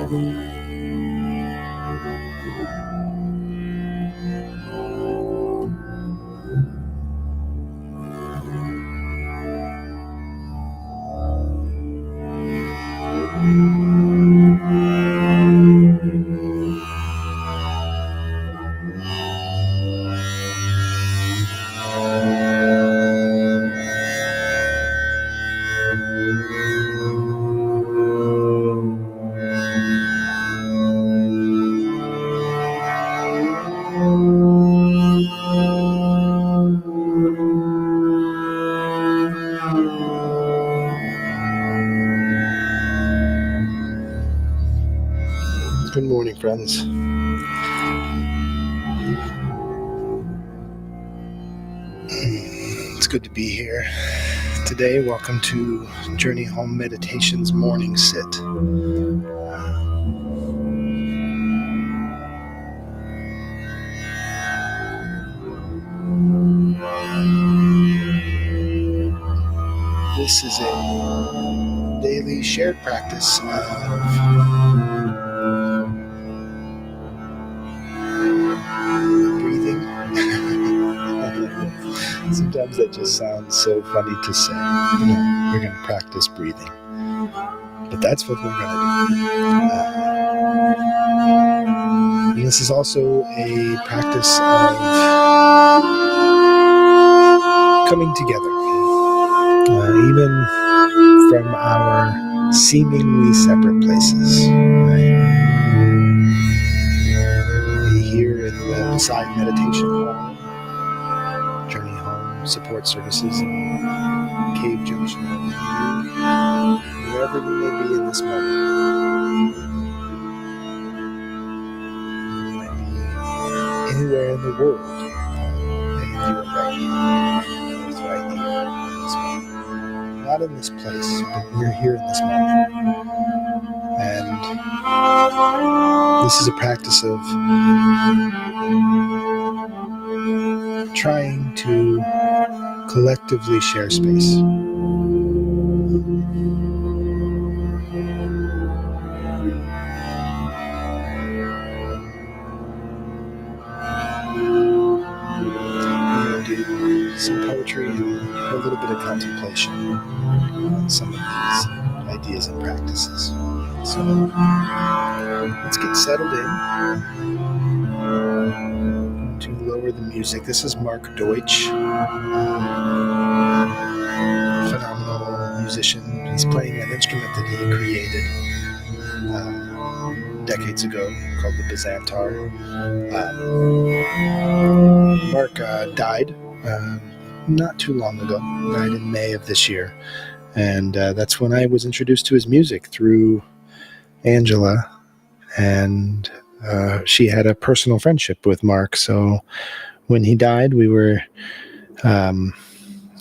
Good morning, friends. It's good to be here today. Welcome to Journey Home Meditation's Morning Sit. This is a daily shared practice of breathing. Sometimes that just sounds so funny to say. We're going to practice breathing. But that's what we're going to do. And this is also a practice of coming together. Even from our seemingly separate places. We here in the Beside Meditation Hall, Journey Home Support Services in Cave Junction, wherever we may be in this moment. We might be anywhere in the world, and you are right here, it's right here in this moment. Not in this place, but we're here in this moment. And this is a practice of trying to collectively share space. We're going to do some poetry and a little bit of contemplation on some of these ideas and practices. So let's get settled in. To lower the music. This is Mark Deutsch, phenomenal musician. He's playing an instrument that he created decades ago called the Byzantar. Mark died not too long ago, died in May of this year. And that's when I was introduced to his music through Angela, and she had a personal friendship with Mark. So when he died, we were kind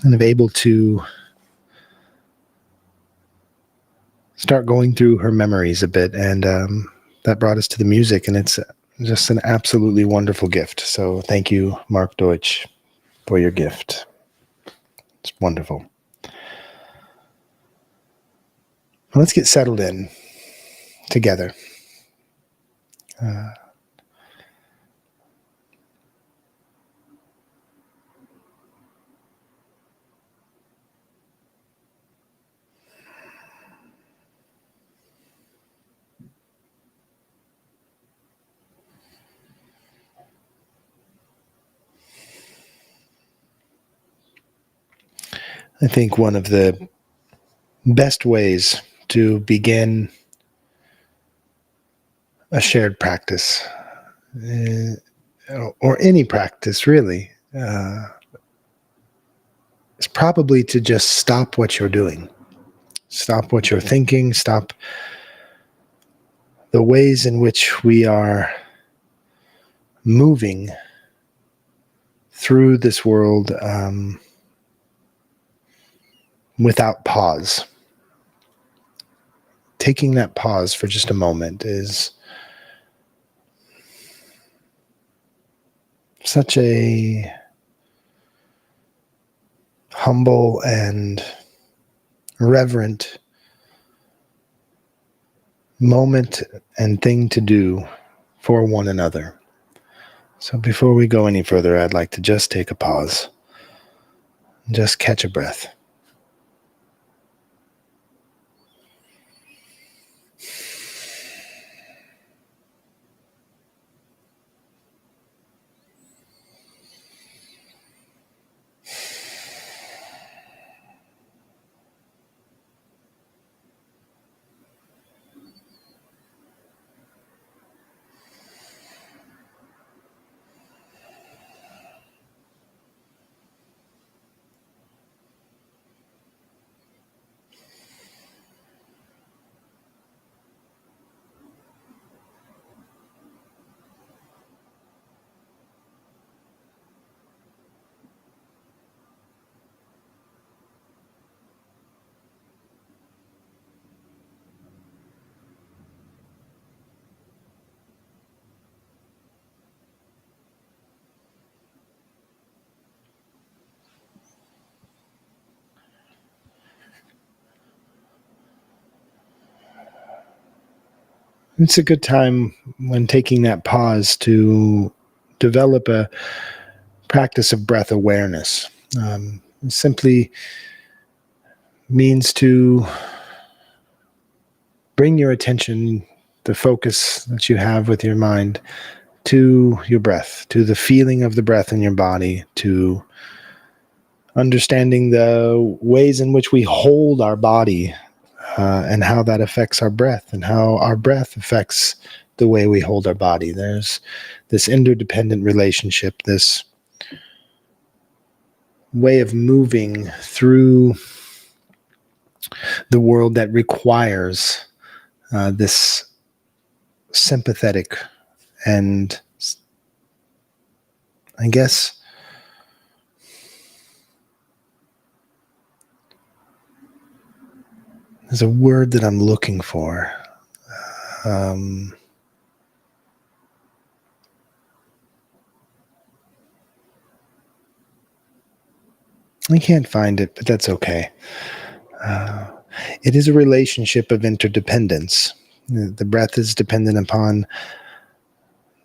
of able to start going through her memories a bit, and that brought us to the music, and it's just an absolutely wonderful gift. So thank you, Mark Deutsch, for your gift. It's wonderful. Well, let's get settled in together. I think one of the best ways to begin a shared practice, or any practice really, is probably to just stop what you're doing. Stop what you're thinking. Stop the ways in which we are moving through this world without pause. Taking that pause for just a moment is such a humble and reverent moment and thing to do for one another. So before we go any further, I'd like to just take a pause, just catch a breath. It's a good time when taking that pause to develop a practice of breath awareness. Simply means to bring your attention, the focus that you have with your mind, to your breath, to the feeling of the breath in your body, to understanding the ways in which we hold our body, and how that affects our breath, and how our breath affects the way we hold our body. There's this interdependent relationship, this way of moving through the world that requires this sympathetic and, I guess, there's a word that I'm looking for. I can't find it, but that's okay. It is a relationship of interdependence. The breath is dependent upon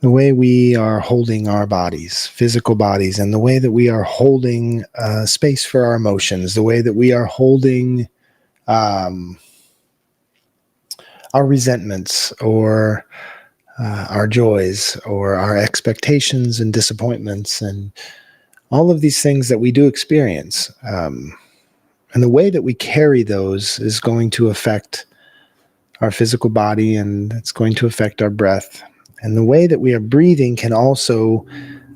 the way we are holding our bodies, physical bodies, and the way that we are holding space for our emotions, the way that we are holding our resentments or our joys or our expectations and disappointments and all of these things that we do experience. And the way that we carry those is going to affect our physical body, and it's going to affect our breath. And the way that we are breathing can also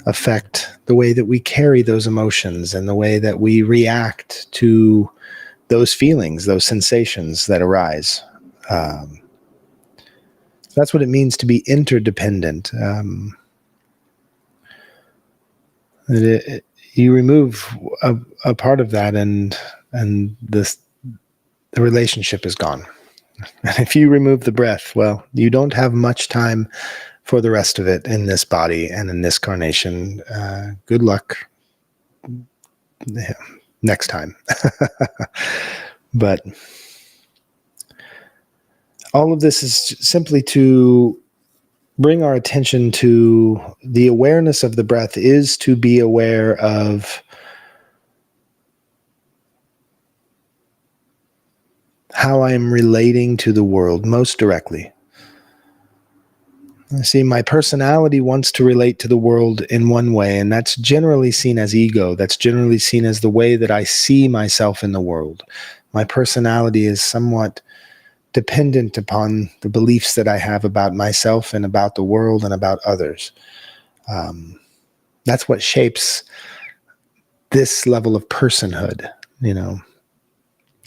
affect the way that we carry those emotions and the way that we react to those feelings, those sensations that arise. That's what it means to be interdependent. You remove a part of that, and the relationship is gone. And if you remove the breath, well, you don't have much time for the rest of it in this body and in this carnation. Good luck next time. But all of this is simply to bring our attention to the awareness of the breath, is to be aware of how I am relating to the world most directly. See, my personality wants to relate to the world in one way, and that's generally seen as ego. That's generally seen as the way that I see myself in the world. My personality is somewhat dependent upon the beliefs that I have about myself and about the world and about others. That's what shapes this level of personhood,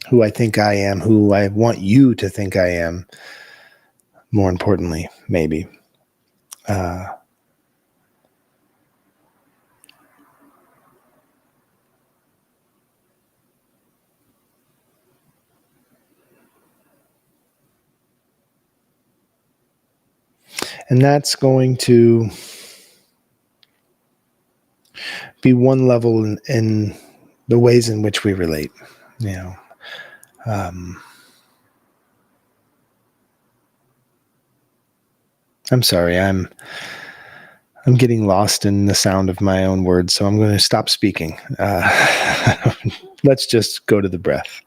who I think I am, who I want you to think I am, more importantly, maybe. And that's going to be one level in the ways in which we relate. I'm sorry. I'm getting lost in the sound of my own words, so I'm going to stop speaking. Let's just go to the breath.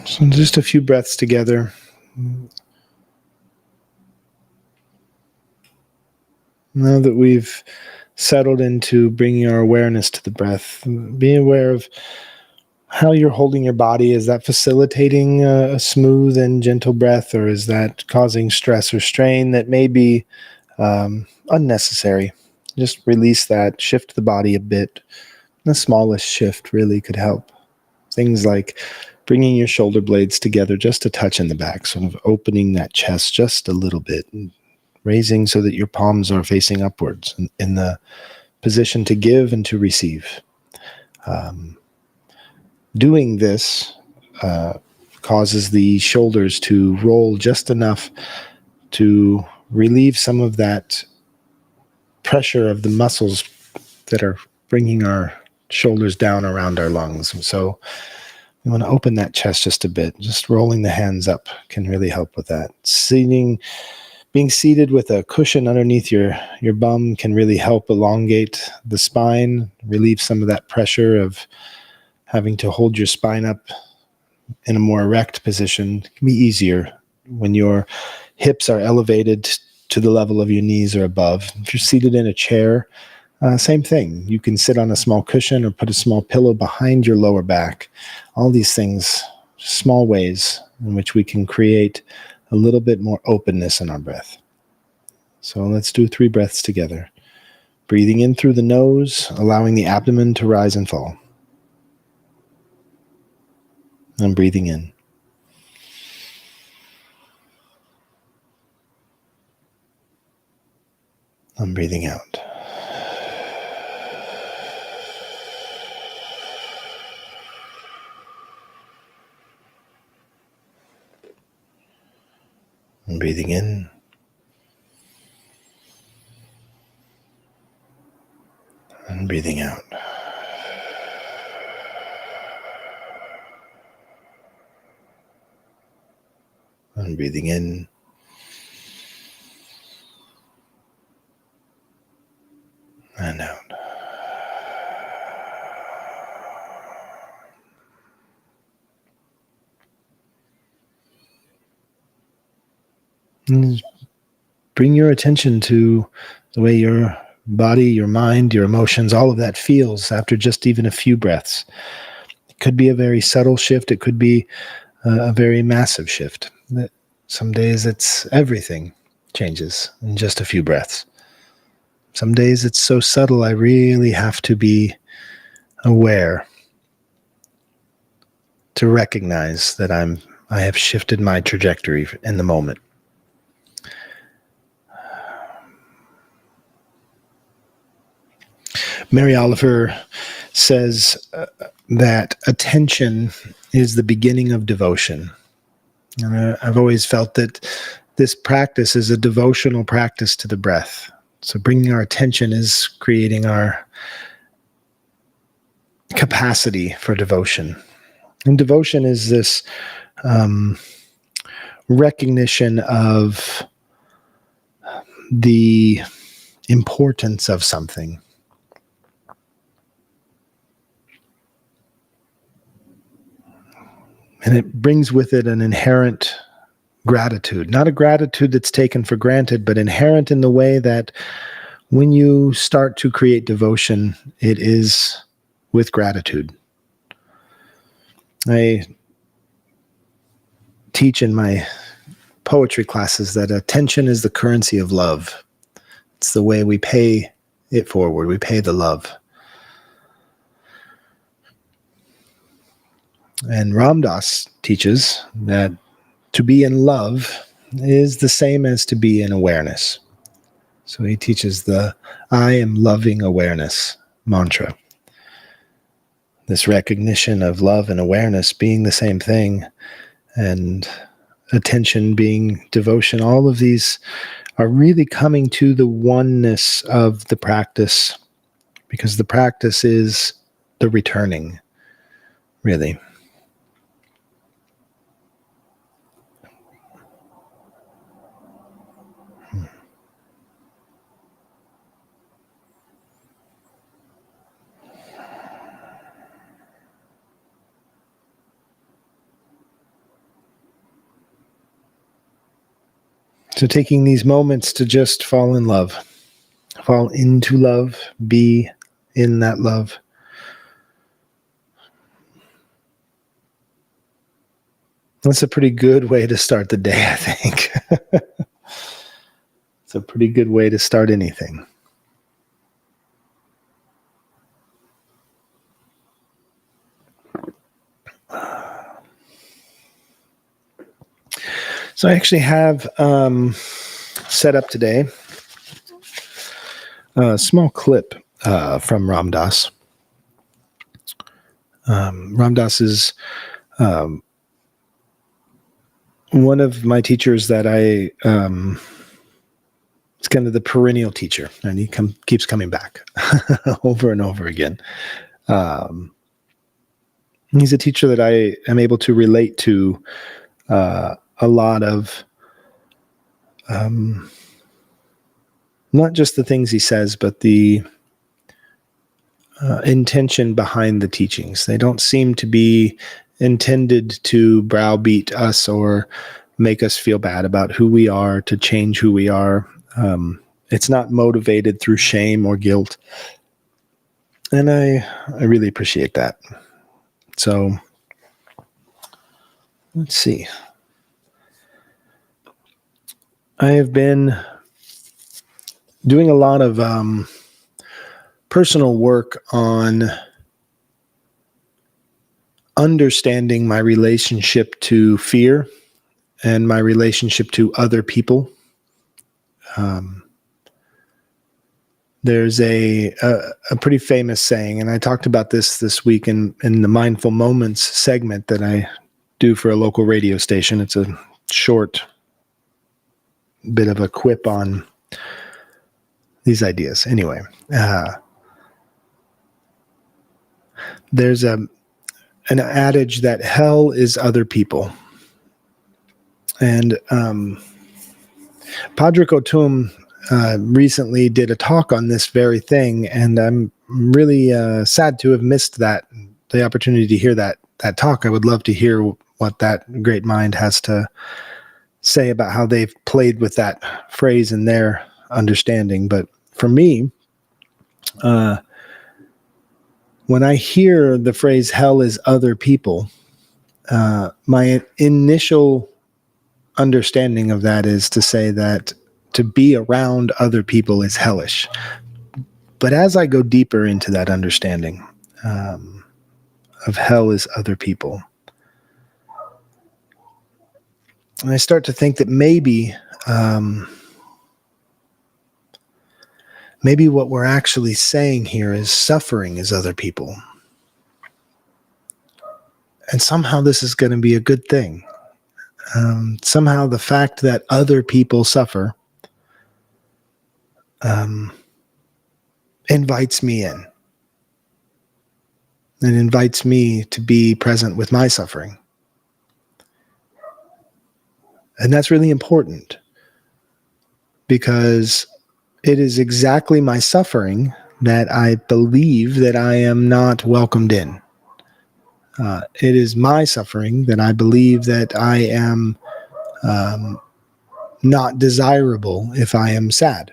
So just a few breaths together. Now that we've settled into bringing our awareness to the breath, be aware of how you're holding your body. Is that facilitating a smooth and gentle breath, or is that causing stress or strain that may be unnecessary? Just release that, shift the body a bit. The smallest shift really could help. Things like bringing your shoulder blades together just a touch in the back, sort of opening that chest just a little bit, and raising so that your palms are facing upwards in the position to give and to receive. Doing this causes the shoulders to roll just enough to relieve some of that pressure of the muscles that are bringing our shoulders down around our lungs. So we want to open that chest just a bit. Just rolling the hands up can really help with that. Being seated with a cushion underneath your bum can really help elongate the spine, relieve some of that pressure of having to hold your spine up in a more erect position. It can be easier when your hips are elevated to the level of your knees or above. If you're seated in a chair, same thing. You can sit on a small cushion or put a small pillow behind your lower back. All these things, small ways in which we can create a little bit more openness in our breath. So let's do 3 breaths together. Breathing in through the nose, allowing the abdomen to rise and fall. And breathing in. I'm breathing out. I'm breathing in. And breathing out. And breathing in. And out. And bring your attention to the way your body, your mind, your emotions, all of that feels after just even a few breaths. It could be a very subtle shift. It could be a very massive shift. Some days it's everything changes in just a few breaths. Some days it's so subtle I really have to be aware to recognize that I have shifted my trajectory in the moment. Mary Oliver says that attention is the beginning of devotion. And I've always felt that this practice is a devotional practice to the breath. So bringing our attention is creating our capacity for devotion. And devotion is this recognition of the importance of something. And it brings with it an inherent gratitude, not a gratitude that's taken for granted, but inherent in the way that when you start to create devotion, it is with gratitude. I teach in my poetry classes that attention is the currency of love. It's the way we pay it forward. We pay the love. And Ram Dass teaches that to be in love is the same as to be in awareness. So he teaches the I am loving awareness mantra. This recognition of love and awareness being the same thing, and attention being devotion. All of these are really coming to the oneness of the practice, because the practice is the returning, really. So taking these moments to just fall in love, fall into love, be in that love. That's a pretty good way to start the day, I think. It's a pretty good way to start anything. So I actually have set up today a small clip from Ram Dass. Ram Dass is one of my teachers that it's kind of the perennial teacher, and he keeps coming back over and over again. He's a teacher that I am able to relate to a lot of, not just the things he says, but the intention behind the teachings. They don't seem to be intended to browbeat us or make us feel bad about who we are, to change who we are. It's not motivated through shame or guilt. And I really appreciate that. So let's see. I have been doing a lot of personal work on understanding my relationship to fear and my relationship to other people. There's a pretty famous saying, and I talked about this week in the Mindful Moments segment that I do for a local radio station. It's a short bit of a quip on these ideas. Anyway, there's an adage that hell is other people. And Padraig Ó Tuama recently did a talk on this very thing, and I'm really sad to have missed the opportunity to hear that talk. I would love to hear what that great mind has to say about how they've played with that phrase in their understanding. But for me, when I hear the phrase hell is other people, my initial understanding of that is to say that to be around other people is hellish. But as I go deeper into that understanding of hell is other people, I start to think that maybe what we're actually saying here is suffering is other people. And somehow this is going to be a good thing. Somehow the fact that other people suffer invites me in. It invites me to be present with my suffering. And that's really important, because it is exactly my suffering that I believe that I am not welcomed in. It is my suffering that I believe that I am not desirable if I am sad,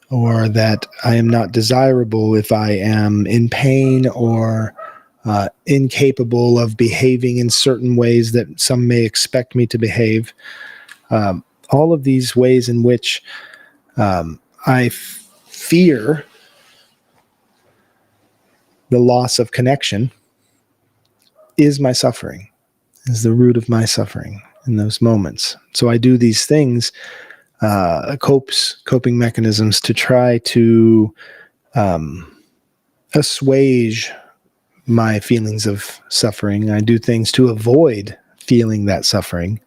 or that I am not desirable if I am in pain, or incapable of behaving in certain ways that some may expect me to behave. All of these ways in which I fear the loss of connection is my suffering, is the root of my suffering in those moments. So I do these things, coping mechanisms, to try to assuage my feelings of suffering. I do things to avoid feeling that suffering.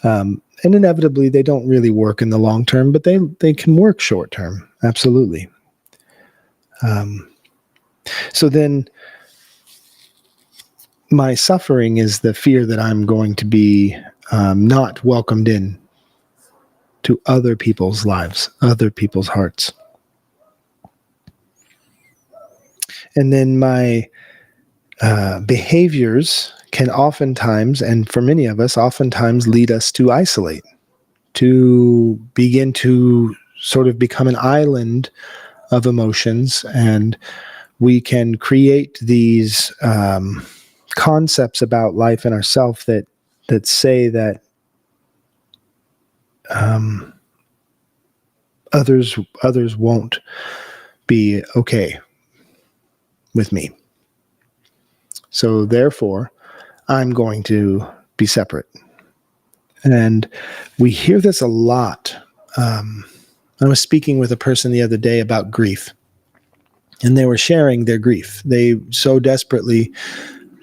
And inevitably, they don't really work in the long term, but they can work short term. Absolutely. So then my suffering is the fear that I'm going to be not welcomed in to other people's lives, other people's hearts. And then my behaviors can oftentimes, and for many of us, oftentimes lead us to isolate, to begin to sort of become an island of emotions. And we can create these concepts about life and ourself that say that others won't be okay with me. So therefore, I'm going to be separate. And we hear this a lot. I was speaking with a person the other day about grief, and they were sharing their grief. They so desperately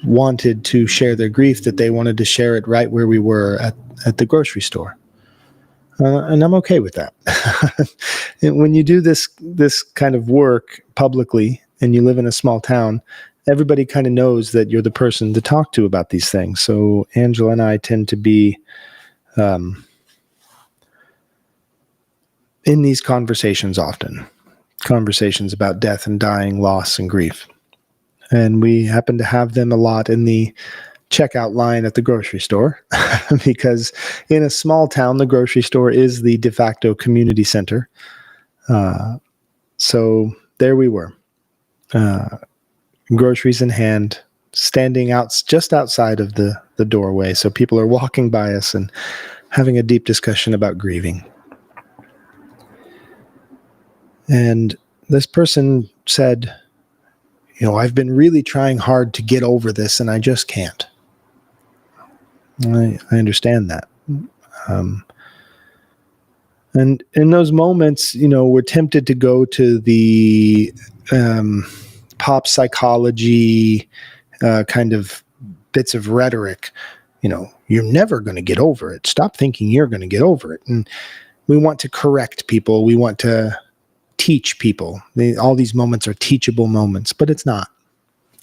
wanted to share their grief that they wanted to share it right where we were at the grocery store. And I'm okay with that. And when you do this kind of work publicly and you live in a small town, everybody kind of knows that you're the person to talk to about these things. So Angela and I tend to be in these conversations often, conversations about death and dying, loss and grief. And we happen to have them a lot in the checkout line at the grocery store, because in a small town, the grocery store is the de facto community center. So there we were, groceries in hand, standing out just outside of the doorway. So people are walking by us and having a deep discussion about grieving. And this person said, I've been really trying hard to get over this and I just can't. I understand that. And in those moments, we're tempted to go to the pop psychology kind of bits of rhetoric. You're never going to get over it. Stop thinking you're going to get over it. And we want to correct people. We want to teach people. All these moments are teachable moments, but it's not.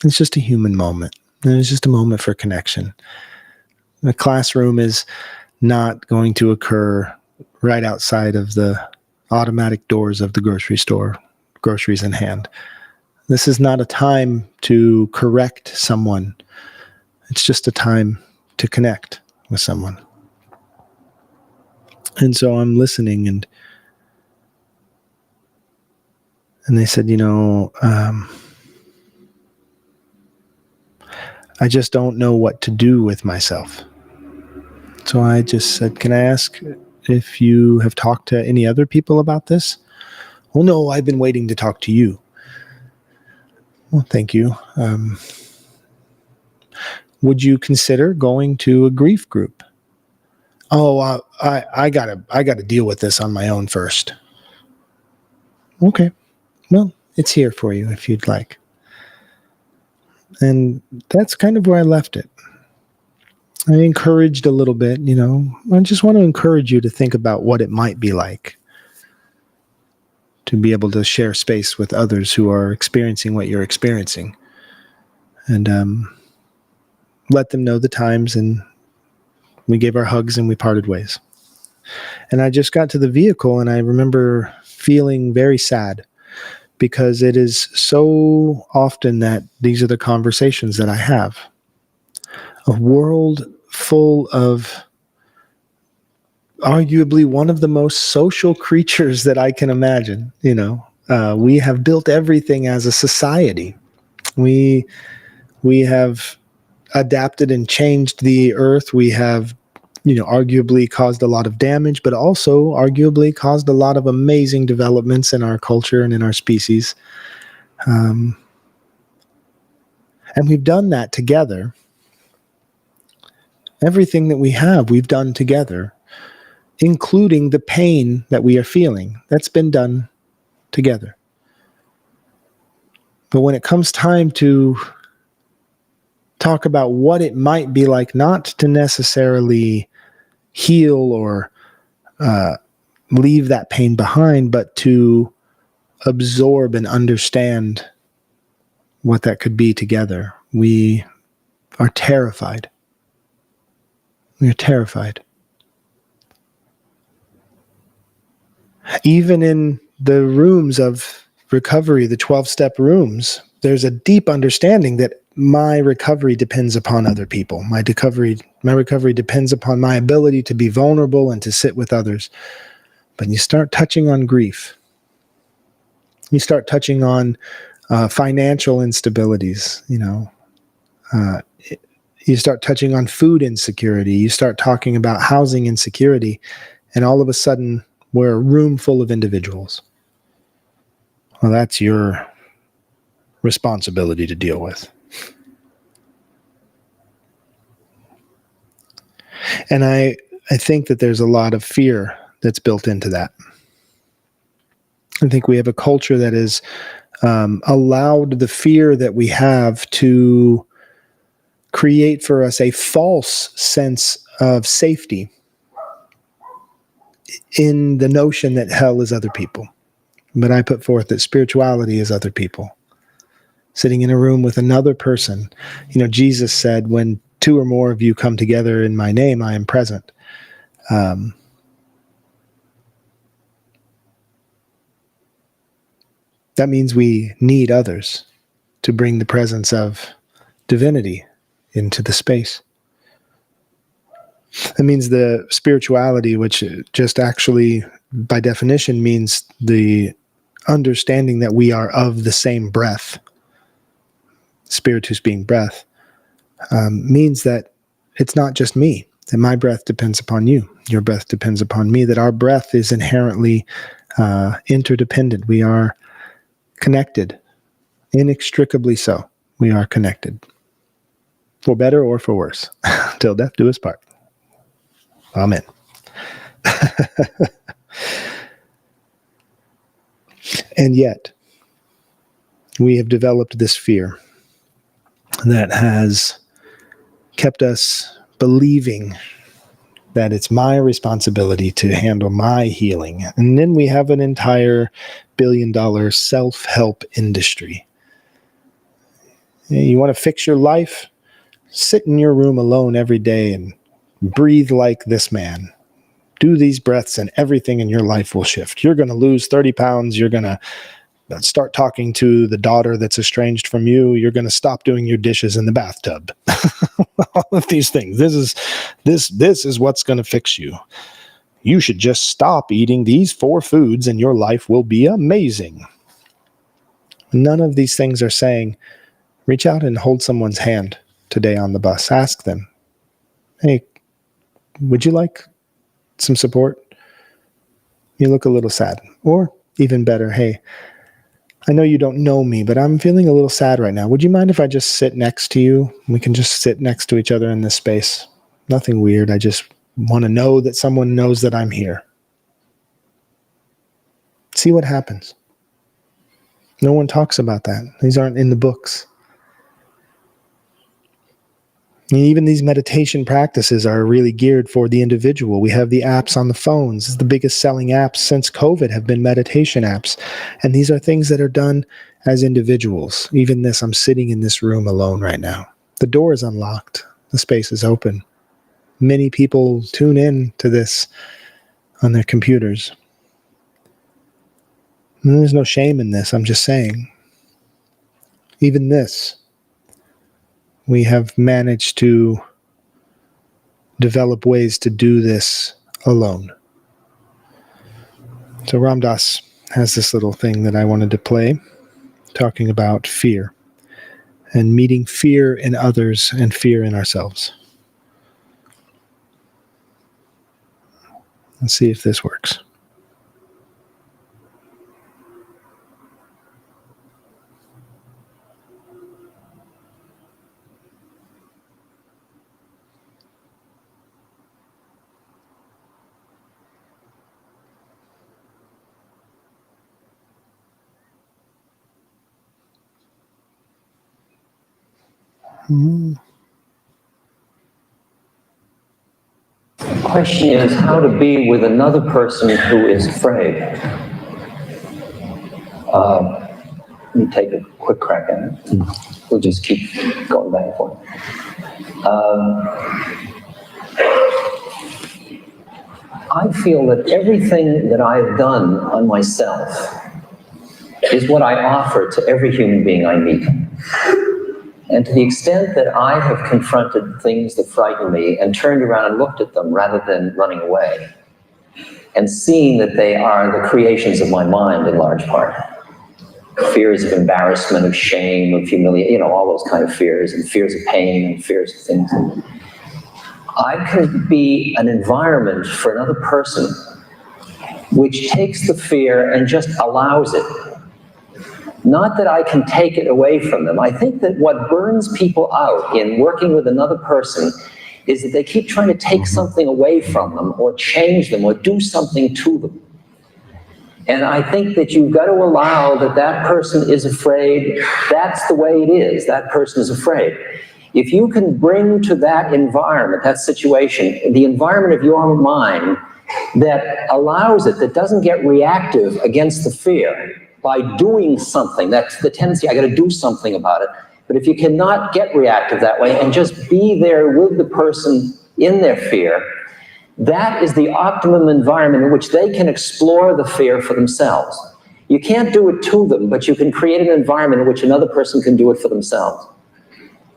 It's just a human moment. And it's just a moment for connection. The classroom is not going to occur right outside of the automatic doors of the grocery store, groceries in hand. This is not a time to correct someone. It's just a time to connect with someone. And so I'm listening, and they said, I just don't know what to do with myself. So I just said, can I ask if you have talked to any other people about this? Well, no, I've been waiting to talk to you. Well, thank you. Would you consider going to a grief group? Oh, I gotta deal with this on my own first. Okay. Well, it's here for you if you'd like. And that's kind of where I left it. I encouraged a little bit, I just want to encourage you to think about what it might be like to be able to share space with others who are experiencing what you're experiencing. And let them know the times, and we gave our hugs and we parted ways. And I just got to the vehicle and I remember feeling very sad, because it is so often that these are the conversations that I have. A world full of arguably one of the most social creatures that I can imagine. We have built everything as a society. We have adapted and changed the earth. We have, arguably caused a lot of damage, but also arguably caused a lot of amazing developments in our culture and in our species. And we've done that together. Everything that we have, we've done together, including the pain that we are feeling. That's been done together. But when it comes time to talk about what it might be like, not to necessarily heal or leave that pain behind, but to absorb and understand what that could be together, we are terrified. We are terrified. Even in the rooms of recovery, the 12-step rooms, there's a deep understanding that my recovery depends upon other people. My recovery depends upon my ability to be vulnerable and to sit with others. But you start touching on grief. You start touching on financial instabilities, you start touching on food insecurity. You start talking about housing insecurity. And all of a sudden, we're a room full of individuals. Well, that's your responsibility to deal with. And I think that there's a lot of fear that's built into that. I think we have a culture that has allowed the fear that we have to create for us a false sense of safety in the notion that hell is other people. But I put forth that spirituality is other people. Sitting in a room with another person. Jesus said, when 2 or more of you come together in my name, I am present. That means we need others to bring the presence of divinity into the space. That means the spirituality, which just actually, by definition, means the understanding that we are of the same breath, spiritus being breath, means that it's not just me, that my breath depends upon you, your breath depends upon me, that our breath is inherently interdependent. We are connected, inextricably so. We are connected, for better or for worse, till death do us part. Amen. And yet, we have developed this fear that has kept us believing that it's my responsibility to handle my healing. And then we have an entire billion-dollar self-help industry. You want to fix your life? Sit in your room alone every day and breathe like this man. Do these breaths and everything in your life will shift. You're going to lose 30 pounds. You're going to start talking to the daughter that's estranged from you. You're going to stop doing your dishes in the bathtub. All of these things. This is what's going to fix you. You should just stop eating these 4 foods and your life will be amazing. None of these things are saying, reach out and hold someone's hand today on the bus. Ask them, hey, would you like some support? You look a little sad. Or even better, hey, I know you don't know me, but I'm feeling a little sad right now. Would you mind if I just sit next to you? We can just sit next to each other in this space. Nothing weird. I just want to know that someone knows that I'm here. See what happens. No one talks about that. These aren't in the books. And even these meditation practices are really geared for the individual. We have the apps on the phones. The biggest selling apps since COVID have been meditation apps. And these are things that are done as individuals. Even this, I'm sitting in this room alone right now. The door is unlocked. The space is open. Many people tune in to this on their computers. And there's no shame in this. I'm just saying. Even this, we have managed to develop ways to do this alone. So Ram Dass has this little thing that I wanted to play, talking about fear and meeting fear in others and fear in ourselves. Let's see if this works. The question is how to be with another person who is afraid. Let me take a quick crack at it. We'll just keep going back and forth. I feel that everything that I've done on myself is what I offer to every human being I meet. And to the extent that I have confronted things that frighten me and turned around and looked at them rather than running away, and seeing that they are the creations of my mind in large part, fears of embarrassment, of shame, of humiliation, all those kind of fears, and fears of pain, and fears of things. I can be an environment for another person which takes the fear and just allows it. Not that I can take it away from them. I think that what burns people out in working with another person is that they keep trying to take something away from them or change them or do something to them. And I think that you've got to allow that that person is afraid. That's the way it is. That person is afraid. If you can bring to that environment, that situation, the environment of your mind that allows it, that doesn't get reactive against the fear, by doing something. That's the tendency, I gotta do something about it. But if you cannot get reactive that way and just be there with the person in their fear, that is the optimum environment in which they can explore the fear for themselves. You can't do it to them, but you can create an environment in which another person can do it for themselves.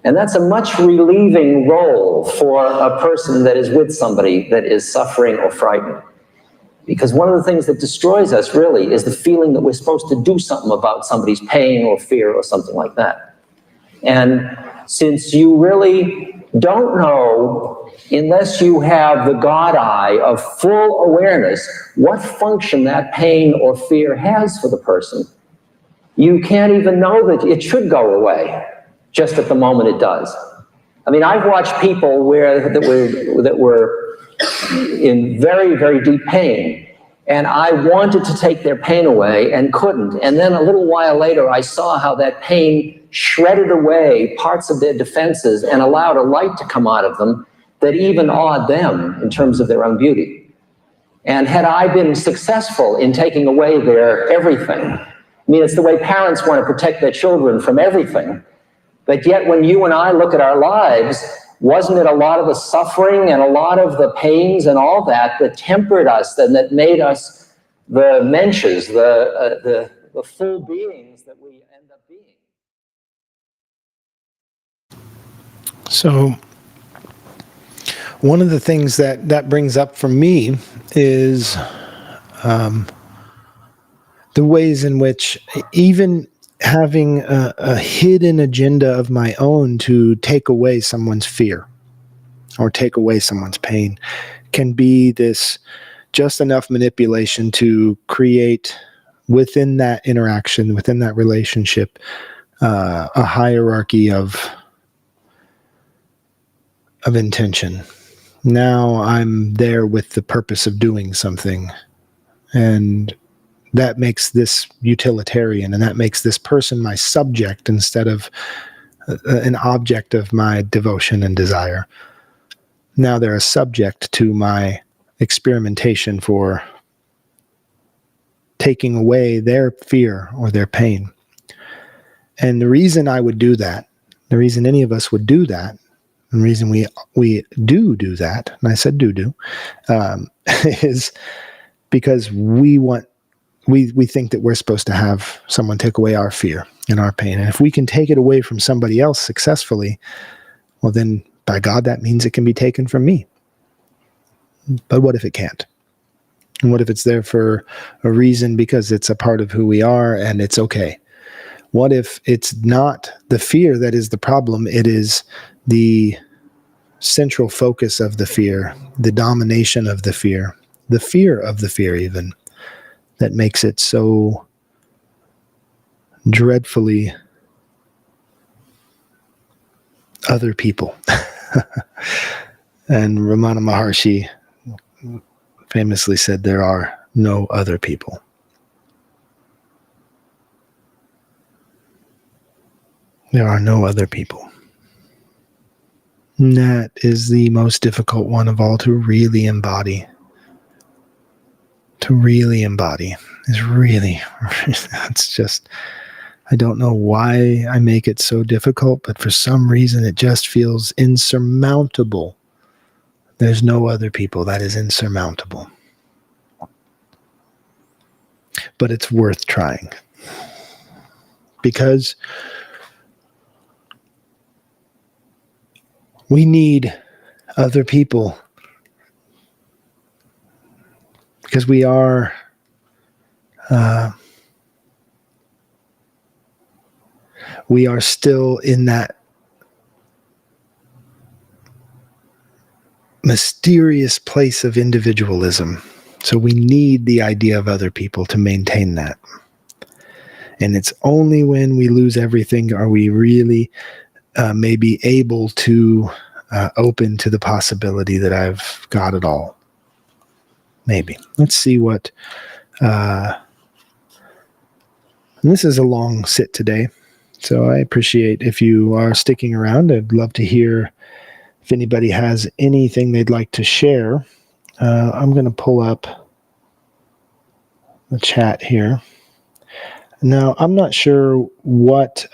And that's a much relieving role for a person that is with somebody that is suffering or frightened. Because one of the things that destroys us really is the feeling that we're supposed to do something about somebody's pain or fear or something like that. And since you really don't know, unless you have the God eye of full awareness, what function that pain or fear has for the person, you can't even know that it should go away just at the moment it does. I mean, I've watched people that were in very, very deep pain, and I wanted to take their pain away and couldn't. And then a little while later, I saw how that pain shredded away parts of their defenses and allowed a light to come out of them that even awed them in terms of their own beauty. And had I been successful in taking away their everything, I mean, it's the way parents want to protect their children from everything. But yet when you and I look at our lives, wasn't it a lot of the suffering and a lot of the pains and all that that tempered us and that made us the mensches, the full beings that we end up being? So one of the things that brings up for me is the ways in which even having a hidden agenda of my own to take away someone's fear or take away someone's pain can be this just enough manipulation to create within that interaction, within that relationship, a hierarchy of intention. Now I'm there with the purpose of doing something, and that makes this utilitarian, and that makes this person my subject instead of an object of my devotion and desire. Now they're a subject to my experimentation for taking away their fear or their pain. And the reason I would do that, the reason any of us would do that, and the reason we do that, and I said do, is because we think that we're supposed to have someone take away our fear and our pain. And if we can take it away from somebody else successfully, well then, by God, that means it can be taken from me. But what if it can't? And what if it's there for a reason because it's a part of who we are and it's okay? What if it's not the fear that is the problem? It is the central focus of the fear, the domination of the fear of the fear even, that makes it so dreadfully other people. And Ramana Maharshi famously said, there are no other people. There are no other people. And that is the most difficult one of all to really embody. To really embody is really, it's just, I don't know why I make it so difficult, but for some reason it just feels insurmountable. There's no other people. That is insurmountable. But it's worth trying. Because we need other people. Because we are still in that mysterious place of individualism. So we need the idea of other people to maintain that. And it's only when we lose everything are we really maybe able to open to the possibility that I've got it all. Maybe. Let's see what... this is a long sit today, so I appreciate if you are sticking around. I'd love to hear if anybody has anything they'd like to share. I'm going to pull up the chat here. Now, I'm not sure what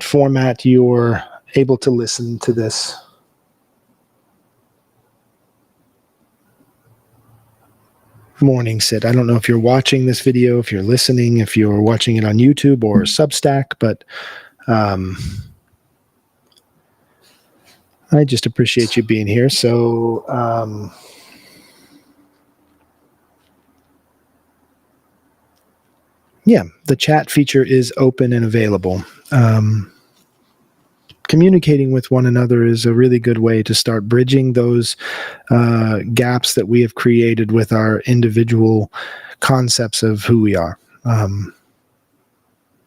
format you're able to listen to this. Morning sit. I don't know if you're watching this video, if you're listening, if you're watching it on YouTube or Substack, but I just appreciate you being here. So yeah, the chat feature is open and available. Communicating with one another is a really good way to start bridging those gaps that we have created with our individual concepts of who we are.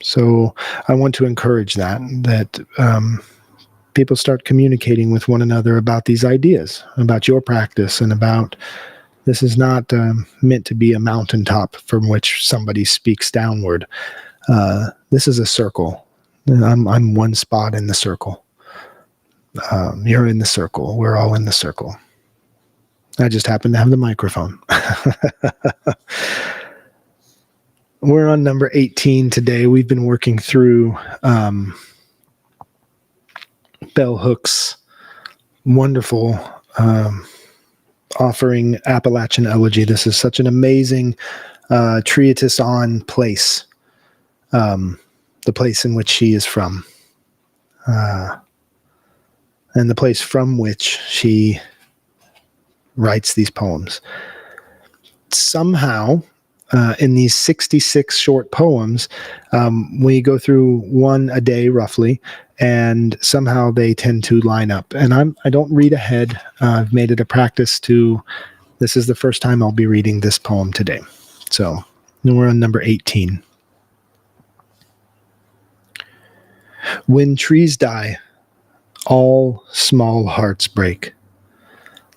So I want to encourage that people start communicating with one another about these ideas, about your practice, and about this is not meant to be a mountaintop from which somebody speaks downward. This is a circle. I'm one spot in the circle. You're in the circle. We're all in the circle. I just happen to have the microphone. We're on number 18 today. We've been working through Bell Hook's wonderful offering, Appalachian Elegy. This is such an amazing treatise on place. The place in which she is from, and the place from which she writes these poems. Somehow, in these 66 short poems, we go through one a day roughly, and somehow they tend to line up. And I don't read ahead. I've made it a practice to, this is the first time I'll be reading this poem today. So we're on number 18. When trees die, all small hearts break.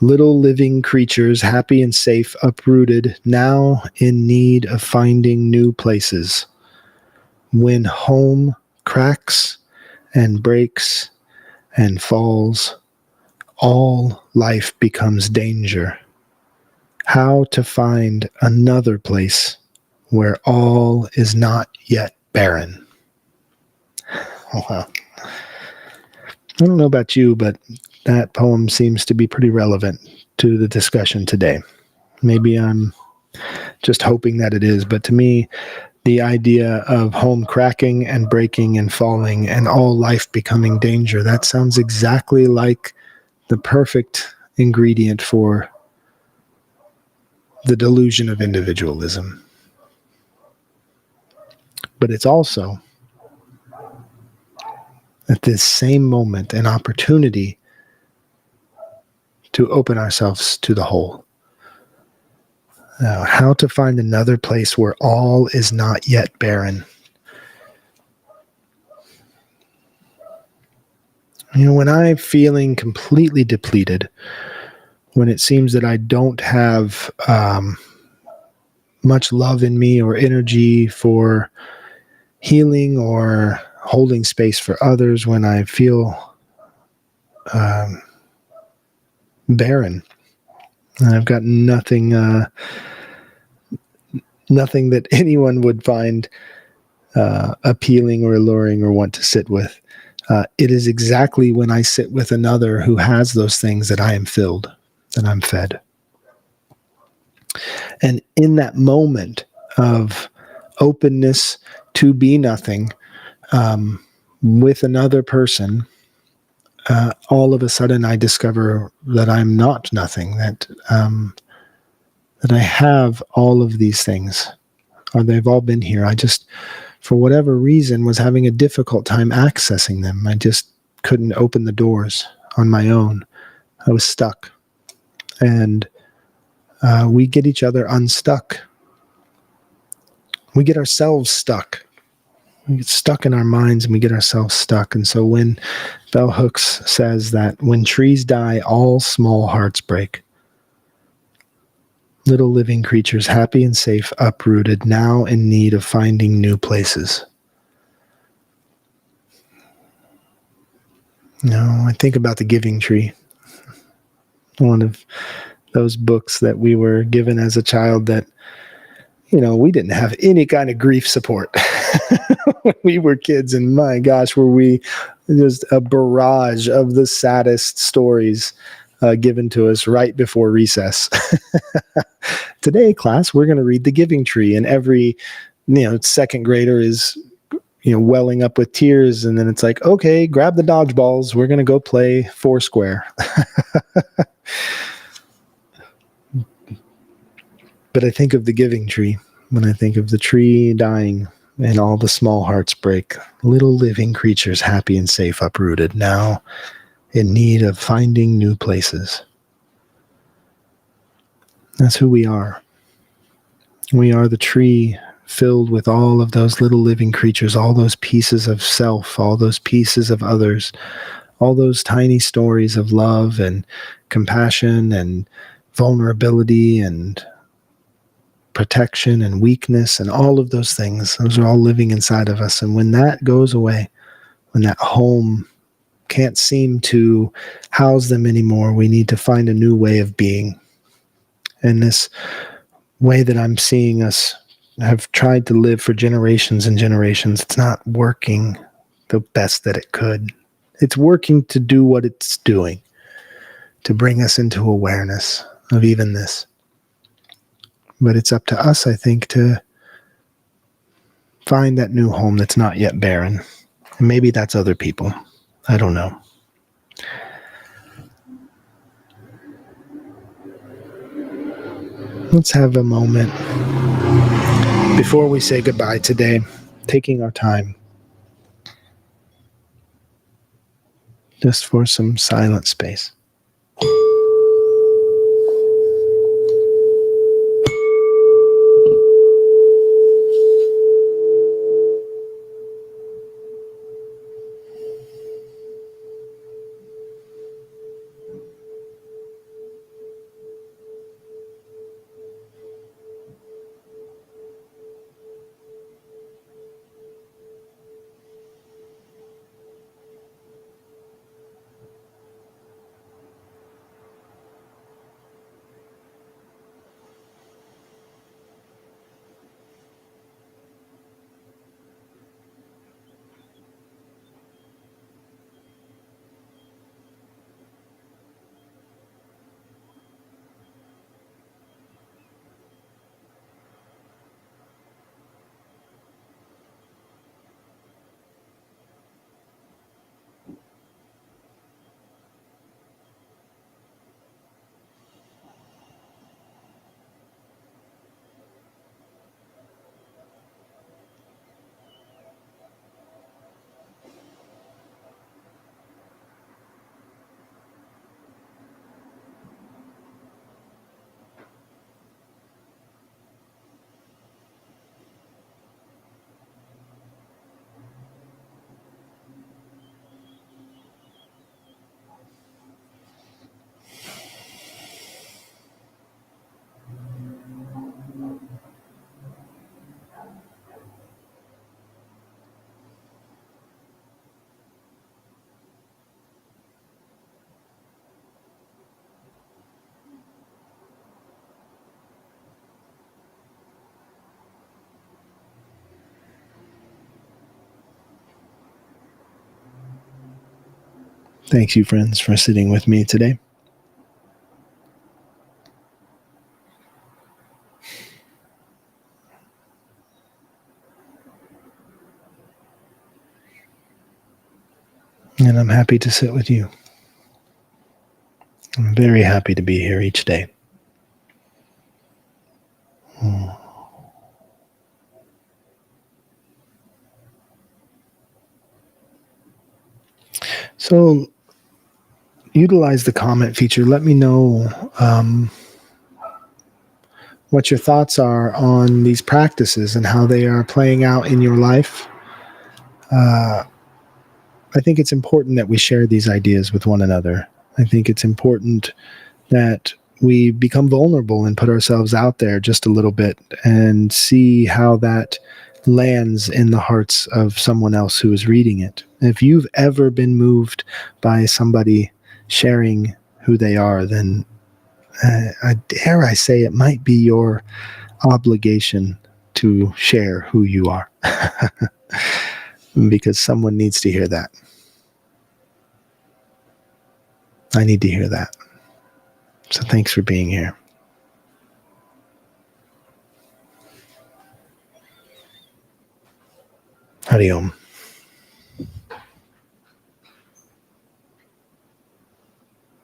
Little living creatures, happy and safe, uprooted, now in need of finding new places. When home cracks and breaks and falls, all life becomes danger. How to find another place where all is not yet barren. Oh, wow. I don't know about you, but that poem seems to be pretty relevant to the discussion today. Maybe I'm just hoping that it is, but to me, the idea of home cracking and breaking and falling and all life becoming danger, that sounds exactly like the perfect ingredient for the delusion of individualism. But it's also, at this same moment, an opportunity to open ourselves to the whole. How to find another place where all is not yet barren. When I'm feeling completely depleted, when it seems that I don't have much love in me or energy for healing or holding space for others, when I feel barren, and I've got nothing that anyone would find appealing or alluring or want to sit with. It is exactly when I sit with another who has those things that I am filled, that I'm fed. And in that moment of openness to be nothing with another person, all of a sudden I discover that I'm not nothing, that I have all of these things, or they've all been here. I just, for whatever reason, was having a difficult time accessing them. I just couldn't open the doors on my own. I was stuck. And we get each other unstuck. We get ourselves stuck. We get stuck in our minds and we get ourselves stuck. And so when Bell Hooks says that when trees die, all small hearts break. Little living creatures, happy and safe, uprooted, now in need of finding new places. I think about The Giving Tree, one of those books that we were given as a child that, we didn't have any kind of grief support when we were kids. And my gosh, were we just a barrage of the saddest stories given to us right before recess. Today, class, we're going to read The Giving Tree, and every, second grader is, welling up with tears. And then it's like, okay, grab the dodgeballs. We're going to go play Foursquare. But I think of The Giving Tree when I think of the tree dying and all the small hearts break. Little living creatures, happy and safe, uprooted, now in need of finding new places. That's who we are. We are the tree filled with all of those little living creatures, all those pieces of self, all those pieces of others, all those tiny stories of love and compassion and vulnerability and protection and weakness and all of those things. Those are all living inside of us. And when that goes away, when that home can't seem to house them anymore, we need to find a new way of being. And this way that I'm seeing us have tried to live for generations and generations, it's not working the best that it could. It's working to do what it's doing, to bring us into awareness of even this. But it's up to us, I think, to find that new home that's not yet barren. And maybe that's other people. I don't know. Let's have a moment before we say goodbye today, taking our time just for some silent space. Thanks, you friends, for sitting with me today. And I'm happy to sit with you. I'm very happy to be here each day. So utilize the comment feature. Let me know what your thoughts are on these practices and how they are playing out in your life. I think it's important that we share these ideas with one another. I think it's important that we become vulnerable and put ourselves out there just a little bit and see how that lands in the hearts of someone else who is reading it. If you've ever been moved by somebody sharing who they are, then I dare I say it might be your obligation to share who you are because someone needs to hear that. I need to hear that. So thanks for being here. Hari Om.